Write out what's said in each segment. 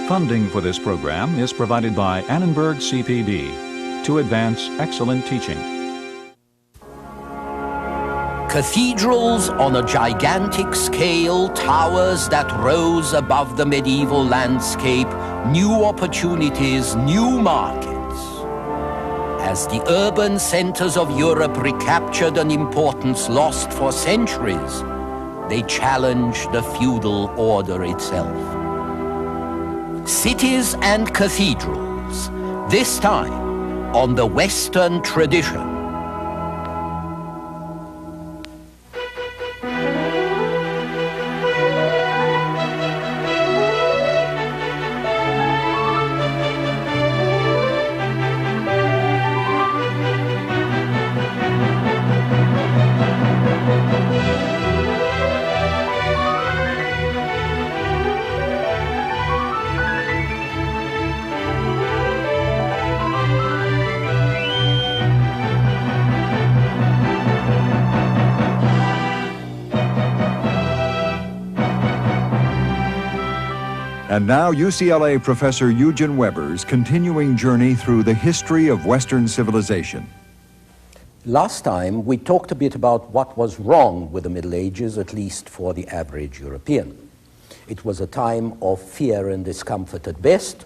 Funding for this program is provided by Annenberg CPD to advance excellent teaching. Cathedrals on a gigantic scale, towers that rose above the medieval landscape, new opportunities, new markets. As the urban centers of Europe recaptured an importance lost for centuries, they challenged the feudal order itself. Cities and cathedrals, this time on the Western tradition. And now UCLA professor Eugen Weber's continuing journey through the history of Western civilization. Last time we talked a bit about what was wrong with the Middle Ages, at least for the average European. It was a time of fear and discomfort at best,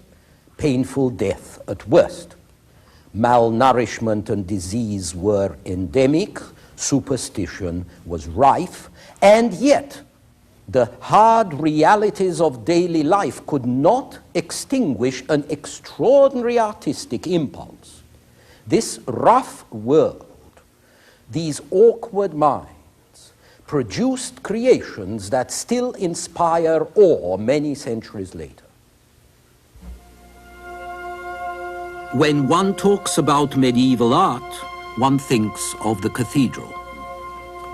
painful death at worst. Malnourishment and disease were endemic, superstition was rife, and yet the hard realities of daily life could not extinguish an extraordinary artistic impulse. This rough world, these awkward minds, produced creations that still inspire awe many centuries later. When one talks about medieval art, one thinks of the cathedral,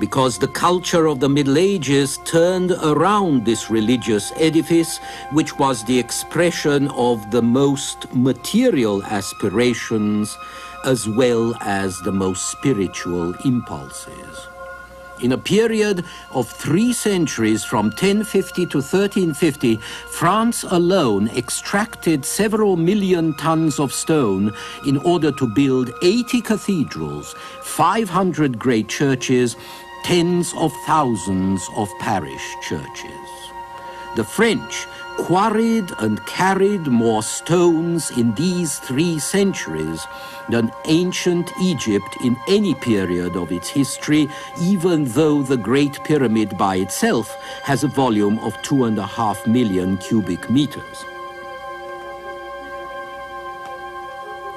because the culture of the Middle Ages turned around this religious edifice, which was the expression of the most material aspirations as well as the most spiritual impulses. In a period of 3 centuries, from 1050 to 1350, France alone extracted several million tons of stone in order to build 80 cathedrals, 500 great churches, tens of thousands of parish churches. The French quarried and carried more stones in these 3 centuries than ancient Egypt in any period of its history, even though the Great Pyramid by itself has a volume of 2.5 million cubic meters.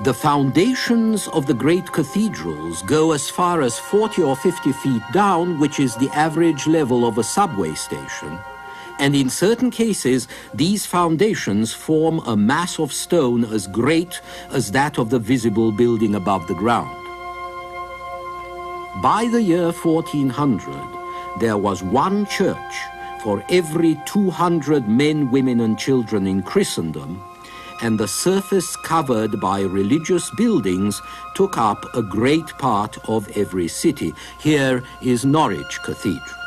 The foundations of the great cathedrals go as far as 40 or 50 feet down, which is the average level of a subway station. And in certain cases, these foundations form a mass of stone as great as that of the visible building above the ground. By the year 1400, there was one church for every 200 men, women, and children in Christendom, and the surface covered by religious buildings took up a great part of every city. Here is Norwich Cathedral.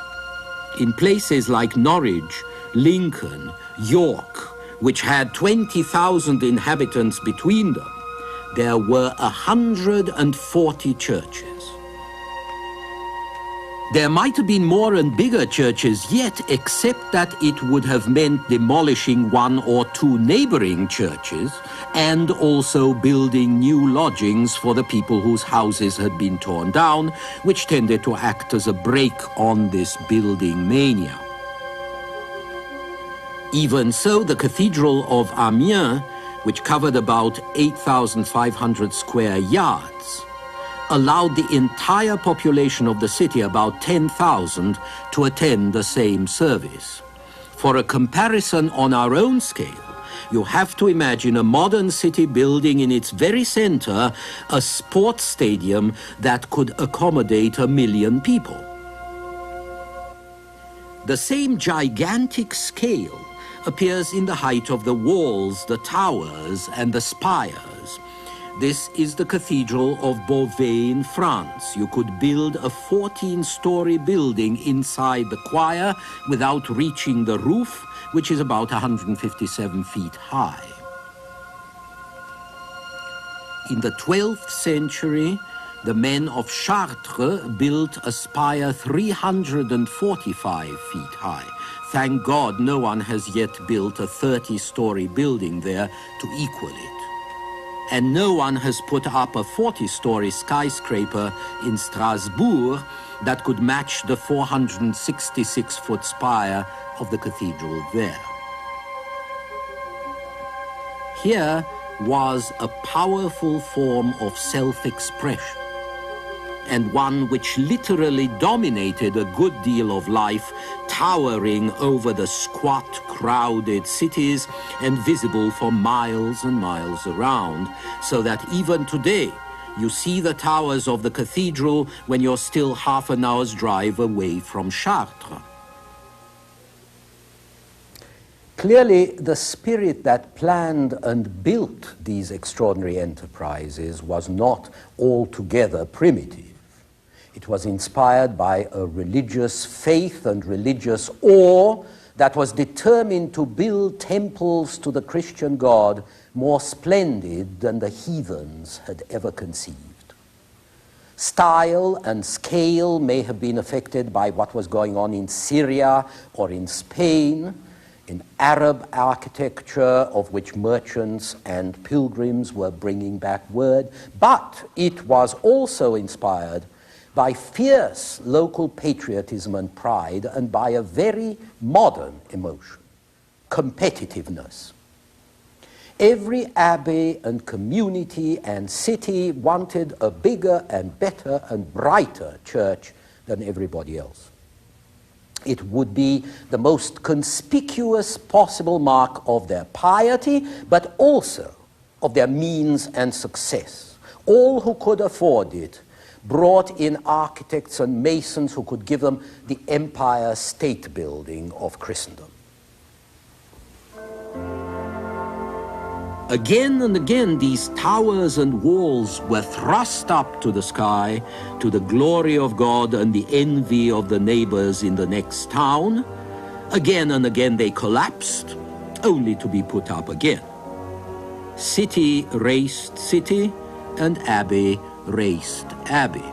In places like Norwich, Lincoln, York, which had 20,000 inhabitants between them, there were 140 churches. There might have been more and bigger churches yet, except that it would have meant demolishing 1 or 2 neighboring churches and also building new lodgings for the people whose houses had been torn down, which tended to act as a brake on this building mania. Even so, the Cathedral of Amiens, which covered about 8,500 square yards, allowed the entire population of the city, about 10,000, to attend the same service. For a comparison on our own scale, you have to imagine a modern city building in its very center a sports stadium that could accommodate 1 million people. The same gigantic scale appears in the height of the walls, the towers, and the spires. This is the Cathedral of Beauvais in France. You could build a 14-story building inside the choir without reaching the roof, which is about 157 feet high. In the 12th century, the men of Chartres built a spire 345 feet high. Thank God no one has yet built a 30-story building there to equal it. And no one has put up a 40-story skyscraper in Strasbourg that could match the 466-foot spire of the cathedral there. Here was a powerful form of self-expression, and one which literally dominated a good deal of life, towering over the squat, crowded cities and visible for miles and miles around, so that even today you see the towers of the cathedral when you're still half an hour's drive away from Chartres. Clearly, the spirit that planned and built these extraordinary enterprises was not altogether primitive. It was inspired by a religious faith and religious awe that was determined to build temples to the Christian God more splendid than the heathens had ever conceived. Style and scale may have been affected by what was going on in Syria or in Spain, in Arab architecture, of which merchants and pilgrims were bringing back word, but it was also inspired by fierce local patriotism and pride, and by a very modern emotion, competitiveness. Every abbey and community and city wanted a bigger and better and brighter church than everybody else. It would be the most conspicuous possible mark of their piety, but also of their means and success. All who could afford it brought in architects and masons who could give them the empire state building of Christendom. Again and again, these towers and walls were thrust up to the sky, to the glory of God and the envy of the neighbors in the next town. Again and again they collapsed, only to be put up again. City raced city, and abbey raced abbey.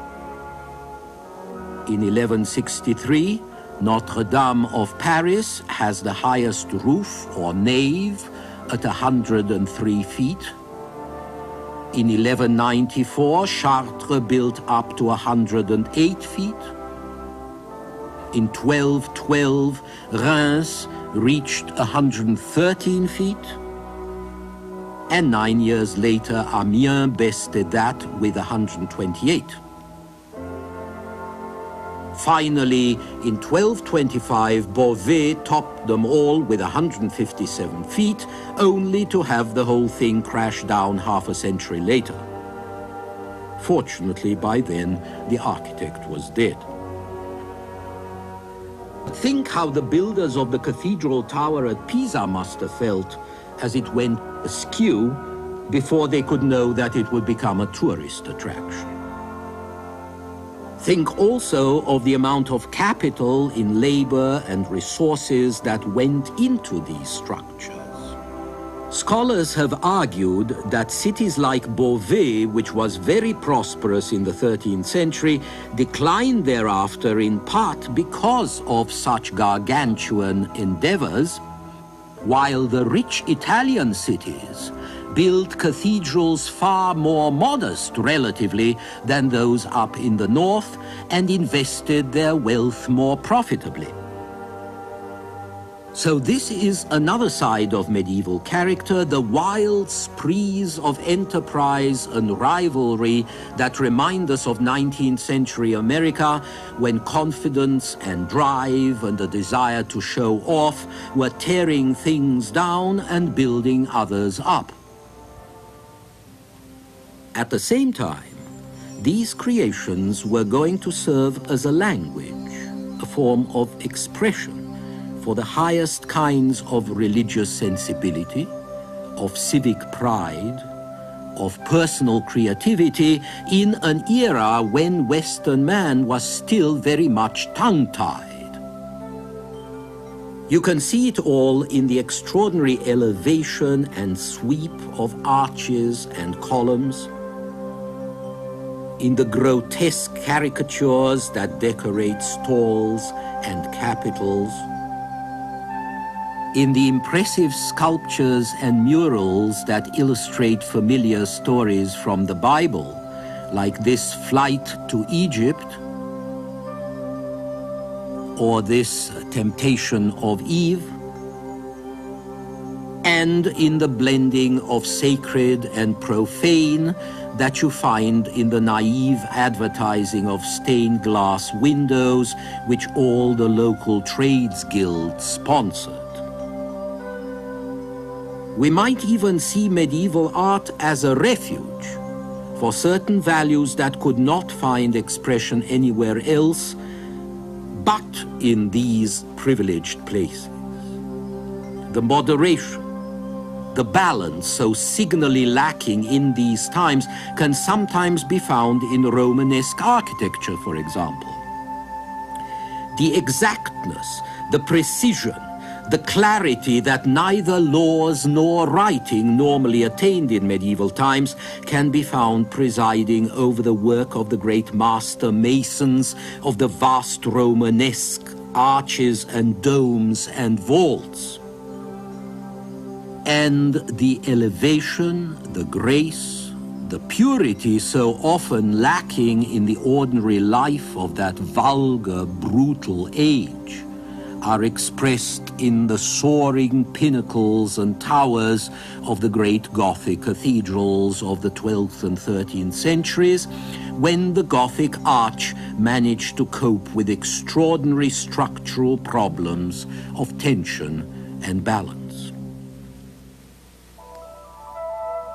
In 1163, Notre Dame of Paris has the highest roof or nave at 103 feet. In 1194, Chartres built up to 108 feet. In 1212, Reims reached 113 feet. And 9 years later, Amiens bested that with 128. Finally, in 1225, Beauvais topped them all with 157 feet, only to have the whole thing crash down half a century later. Fortunately, by then, the architect was dead. Think how the builders of the cathedral tower at Pisa must have felt as it went askew before they could know that it would become a tourist attraction. Think also of the amount of capital in labor and resources that went into these structures. Scholars have argued that cities like Beauvais, which was very prosperous in the 13th century, declined thereafter in part because of such gargantuan endeavors, while the rich Italian cities built cathedrals far more modest relatively than those up in the north and invested their wealth more profitably. So this is another side of medieval character, the wild sprees of enterprise and rivalry that remind us of 19th century America, when confidence and drive and a desire to show off were tearing things down and building others up. At the same time, these creations were going to serve as a language, a form of expression, for the highest kinds of religious sensibility, of civic pride, of personal creativity in an era when Western man was still very much tongue-tied. You can see it all in the extraordinary elevation and sweep of arches and columns, in the grotesque caricatures that decorate stalls and capitals, in the impressive sculptures and murals that illustrate familiar stories from the Bible, like this flight to Egypt, or this temptation of Eve, and in the blending of sacred and profane that you find in the naive advertising of stained glass windows which all the local trades guilds sponsored. We might even see medieval art as a refuge for certain values that could not find expression anywhere else but in these privileged places. The moderation, the balance so signally lacking in these times can sometimes be found in Romanesque architecture, for example. The exactness, the precision, the clarity that neither laws nor writing normally attained in medieval times can be found presiding over the work of the great master masons of the vast Romanesque arches and domes and vaults. And the elevation, the grace, the purity so often lacking in the ordinary life of that vulgar, brutal age are expressed in the soaring pinnacles and towers of the great Gothic cathedrals of the 12th and 13th centuries, when the Gothic arch managed to cope with extraordinary structural problems of tension and balance.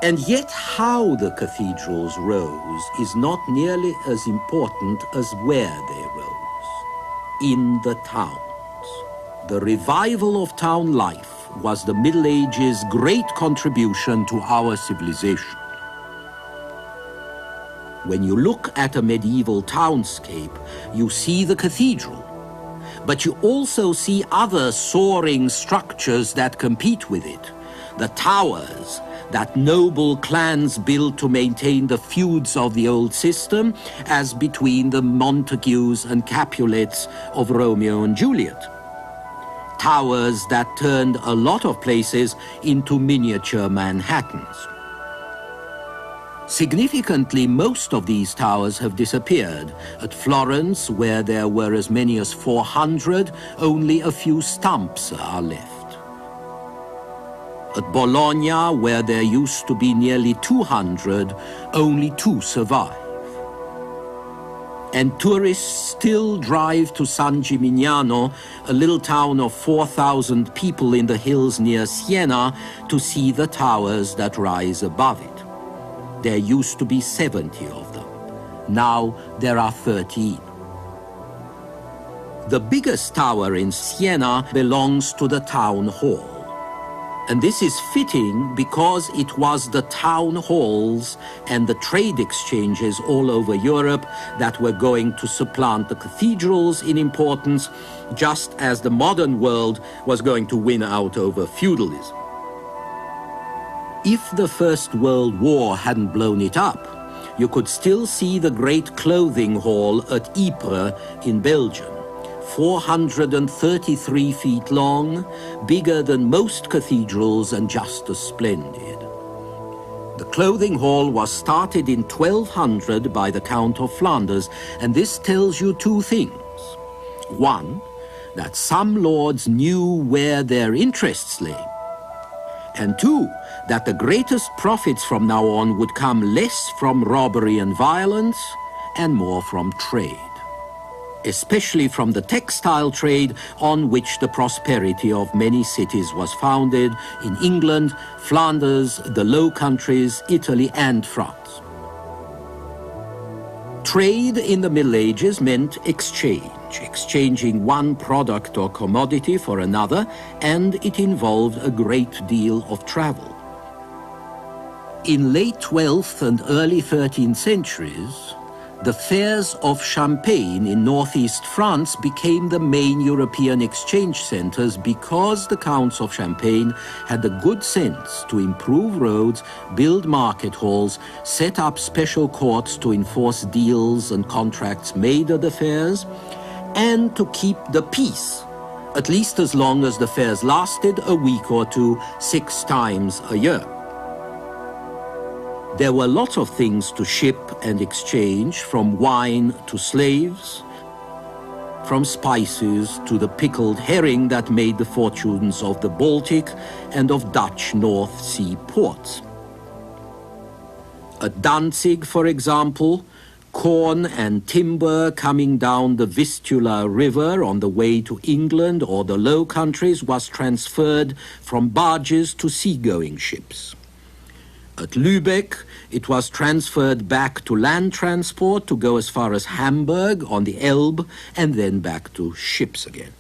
And yet how the cathedrals rose is not nearly as important as where they rose, in the town. The revival of town life was the Middle Ages' great contribution to our civilization. When you look at a medieval townscape, you see the cathedral, but you also see other soaring structures that compete with it. The towers that noble clans built to maintain the feuds of the old system, as between the Montagues and Capulets of Romeo and Juliet. Towers that turned a lot of places into miniature Manhattans. Significantly, most of these towers have disappeared. At Florence, where there were as many as 400, only a few stumps are left. At Bologna, where there used to be nearly 200, only 2 survive. And tourists still drive to San Gimignano, a little town of 4,000 people in the hills near Siena, to see the towers that rise above it. There used to be 70 of them. Now there are 13. The biggest tower in Siena belongs to the town hall. And this is fitting because it was the town halls and the trade exchanges all over Europe that were going to supplant the cathedrals in importance, just as the modern world was going to win out over feudalism. If the First World War hadn't blown it up, you could still see the great clothing hall at Ypres in Belgium. 433 feet long, bigger than most cathedrals and just as splendid. The clothing hall was started in 1200 by the Count of Flanders, and this tells you 2 things. One, that some lords knew where their interests lay. And 2, that the greatest profits from now on would come less from robbery and violence and more from trade, especially from the textile trade on which the prosperity of many cities was founded in England, Flanders, the Low Countries, Italy, and France. Trade in the Middle Ages meant exchange. exchanging one product or commodity for another, and it involved a great deal of travel. In late 12th and early 13th centuries, the fairs of Champagne in northeast France became the main European exchange centers because the counts of Champagne had the good sense to improve roads, build market halls, set up special courts to enforce deals and contracts made at the fairs, and to keep the peace, at least as long as the fairs lasted a week or two, 6 times a year. There were lots of things to ship and exchange, from wine to slaves, from spices to the pickled herring that made the fortunes of the Baltic and of Dutch North Sea ports. At Danzig, for example, corn and timber coming down the Vistula River on the way to England or the Low Countries was transferred from barges to seagoing ships. At Lübeck, it was transferred back to land transport to go as far as Hamburg on the Elbe and then back to ships again.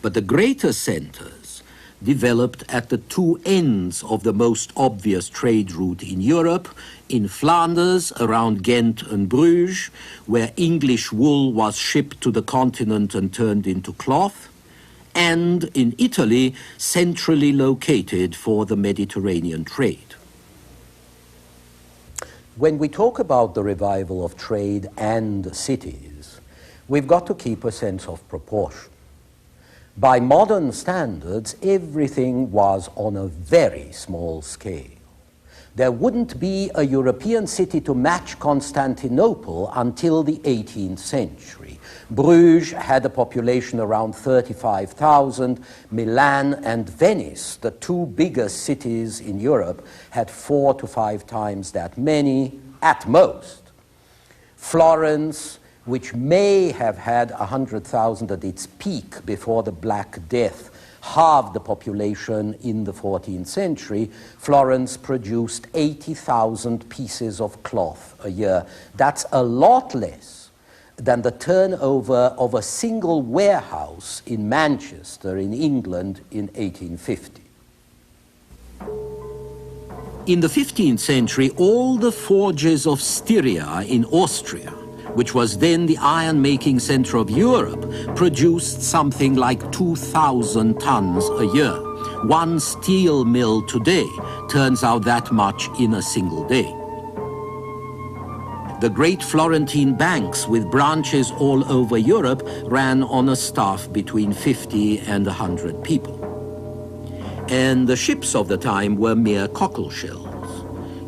But the greater centers developed at the two ends of the most obvious trade route in Europe, in Flanders around Ghent and Bruges, where English wool was shipped to the continent and turned into cloth, and in Italy, centrally located for the Mediterranean trade. When we talk about the revival of trade and cities, we've got to keep a sense of proportion. By modern standards, everything was on a very small scale. There wouldn't be a European city to match Constantinople until the 18th century. Bruges had a population around 35,000. Milan and Venice, the two biggest cities in Europe, had 4 to 5 times that many at most. Florence, which may have had 100,000 at its peak before the Black Death, halved the population in the 14th century. Florence produced 80,000 pieces of cloth a year. That's a lot less than the turnover of a single warehouse in Manchester in England in 1850. In the 15th century, all the forges of Styria in Austria, which was then the iron-making center of Europe, produced something like 2,000 tons a year. One steel mill today turns out that much in a single day. The great Florentine banks with branches all over Europe ran on a staff between 50 and 100 people. And the ships of the time were mere cockle shells.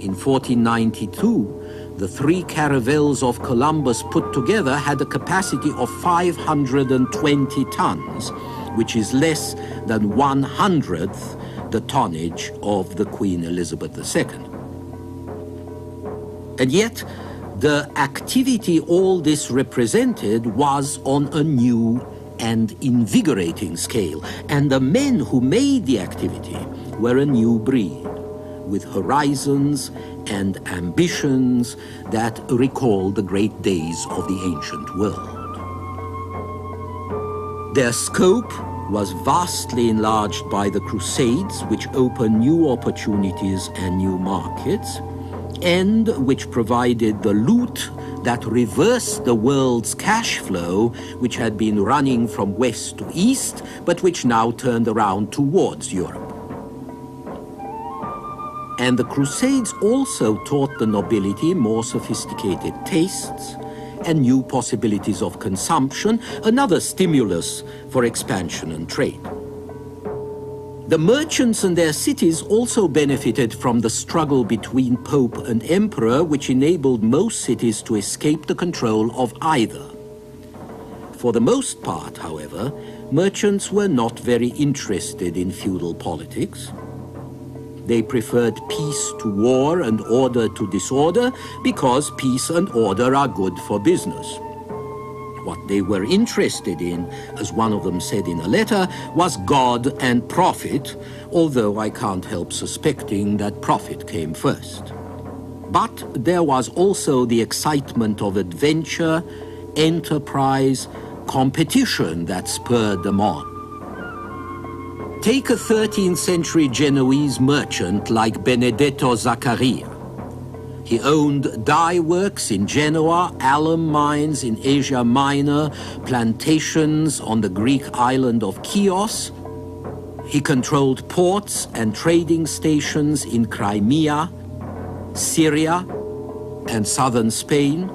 In 1492, the 3 caravels of Columbus put together had a capacity of 520 tons, which is less than 1/100th the tonnage of the Queen Elizabeth II. And yet, the activity all this represented was on a new and invigorating scale, and the men who made the activity were a new breed, with horizons and ambitions that recall the great days of the ancient world. Their scope was vastly enlarged by the Crusades, which opened new opportunities and new markets, and which provided the loot that reversed the world's cash flow, which had been running from west to east, but which now turned around towards Europe. And the Crusades also taught the nobility more sophisticated tastes and new possibilities of consumption, another stimulus for expansion and trade. The merchants and their cities also benefited from the struggle between Pope and Emperor, which enabled most cities to escape the control of either. For the most part, however, merchants were not very interested in feudal politics. They preferred peace to war and order to disorder because peace and order are good for business. What they were interested in, as one of them said in a letter, was God and profit, although I can't help suspecting that profit came first. But there was also the excitement of adventure enterprise, competition that spurred them on. Take a 13th century Genoese merchant like Benedetto Zaccaria. He owned dye works in Genoa, alum mines in Asia Minor, plantations on the Greek island of Chios. He controlled ports and trading stations in Crimea, Syria, and southern Spain.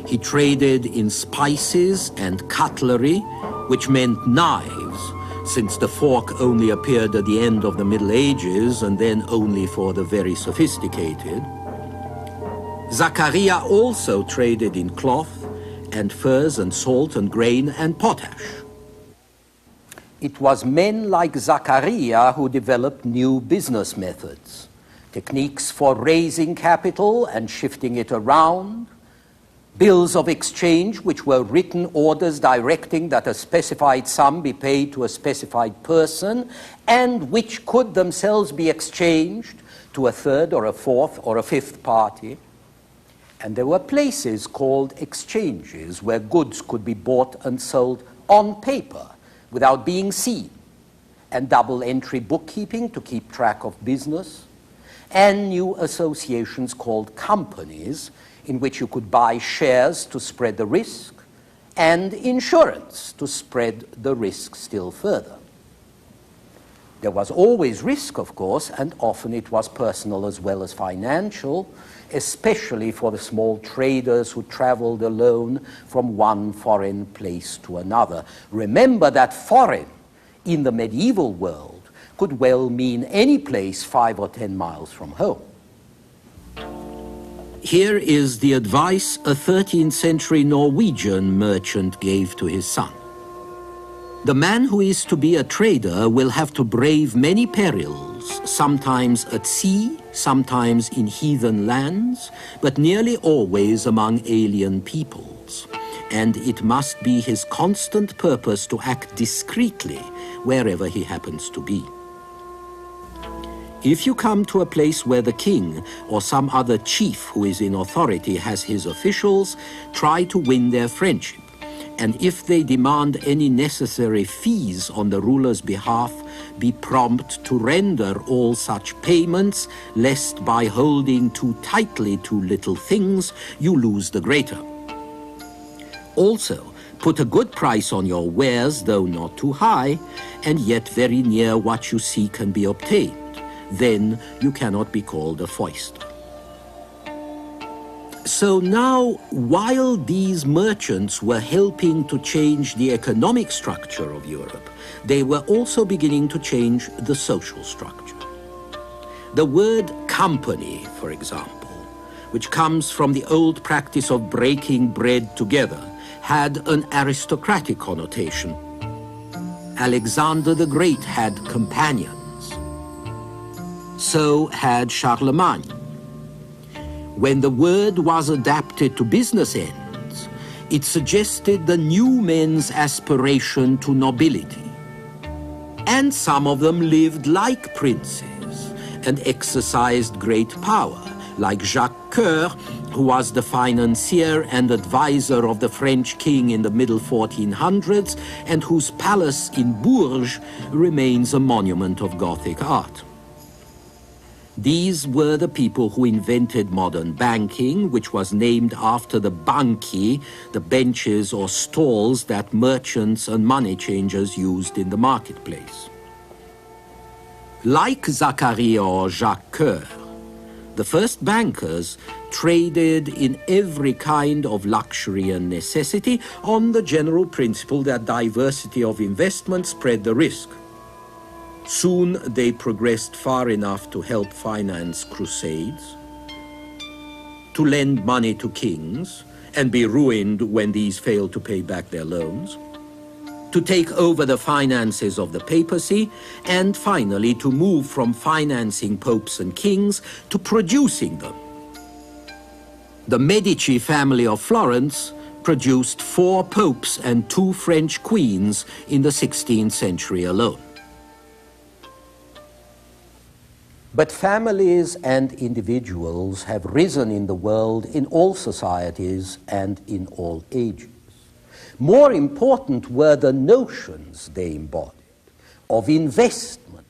He traded in spices and cutlery, which meant knives, since the fork only appeared at the end of the Middle Ages and then only for the very sophisticated. Zaccaria also traded in cloth and furs and salt and grain and potash. It was men like Zaccaria who developed new business methods, techniques for raising capital and shifting it around, bills of exchange, which were written orders directing that a specified sum be paid to a specified person, and which could themselves be exchanged to a third or a fourth or a fifth party. And there were places called exchanges where goods could be bought and sold on paper without being seen, and double entry bookkeeping to keep track of business, and new associations called companies, in which you could buy shares to spread the risk, and insurance to spread the risk still further. There was always risk, of course, and often it was personal as well as financial, especially for the small traders who traveled alone from one foreign place to another. Remember that foreign in the medieval world could well mean any place 5 or 10 miles from home. Here is the advice a 13th century Norwegian merchant gave to his son. The man who is to be a trader will have to brave many perils, sometimes at sea, sometimes in heathen lands, but nearly always among alien peoples. And it must be his constant purpose to act discreetly wherever he happens to be. If you come to a place where the king or some other chief who is in authority has his officials, try to win their friendship. And if they demand any necessary fees on the ruler's behalf, be prompt to render all such payments, lest by holding too tightly to little things, you lose the greater. Also, put a good price on your wares, though not too high, and yet very near what you seek can be obtained. Then you cannot be called a foister. So now, while these merchants were helping to change the economic structure of Europe, they were also beginning to change the social structure. The word company, for example, which comes from the old practice of breaking bread together, had an aristocratic connotation. Alexander the Great had companions. So had Charlemagne. When the word was adapted to business ends, it suggested the new men's aspiration to nobility. And some of them lived like princes and exercised great power, like Jacques Coeur, who was the financier and advisor of the French king in the middle 1400s, and whose palace in Bourges remains a monument of Gothic art. These were the people who invented modern banking, which was named after the banchi, the benches or stalls that merchants and money changers used in the marketplace. Like Zaccaria or Jacques Coeur, the first bankers traded in every kind of luxury and necessity on the general principle that diversity of investment spread the risk. Soon they progressed far enough to help finance crusades, to lend money to kings and be ruined when these failed to pay back their loans, to take over the finances of the papacy, and finally to move from financing popes and kings to producing them. The Medici family of Florence produced 4 popes and 2 French queens in the 16th century alone. But families and individuals have risen in the world in all societies and in all ages. More important were the notions they embodied of investment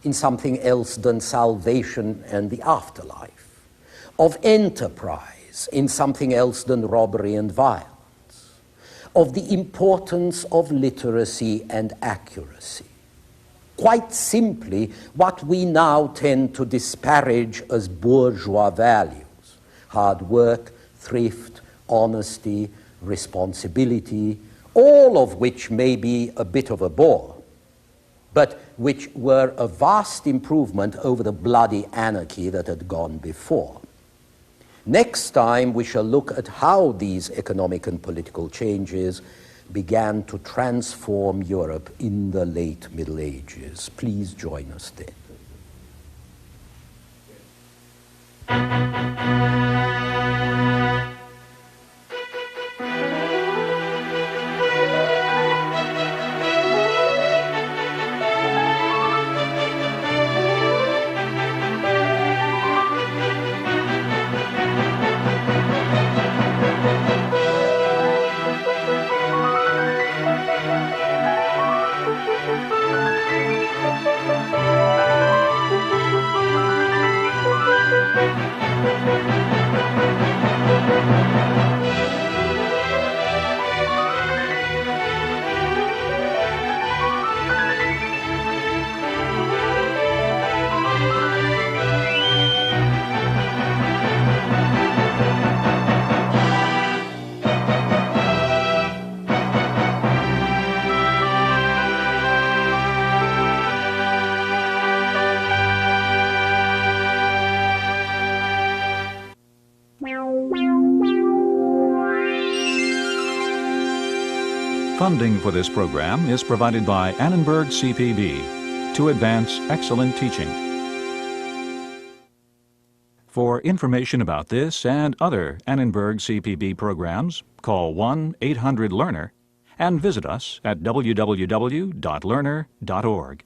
in something else than salvation and the afterlife, of enterprise in something else than robbery and violence, of the importance of literacy and accuracy. Quite simply, what we now tend to disparage as bourgeois values: hard work, thrift, honesty, responsibility, all of which may be a bit of a bore, but which were a vast improvement over the bloody anarchy that had gone before. Next time, we shall look at how these economic and political changes began to transform Europe in the late Middle Ages. Please join us then. Funding for this program is provided by Annenberg CPB to advance excellent teaching. For information about this and other Annenberg CPB programs, call 1-800-LEARNER and visit us at www.learner.org.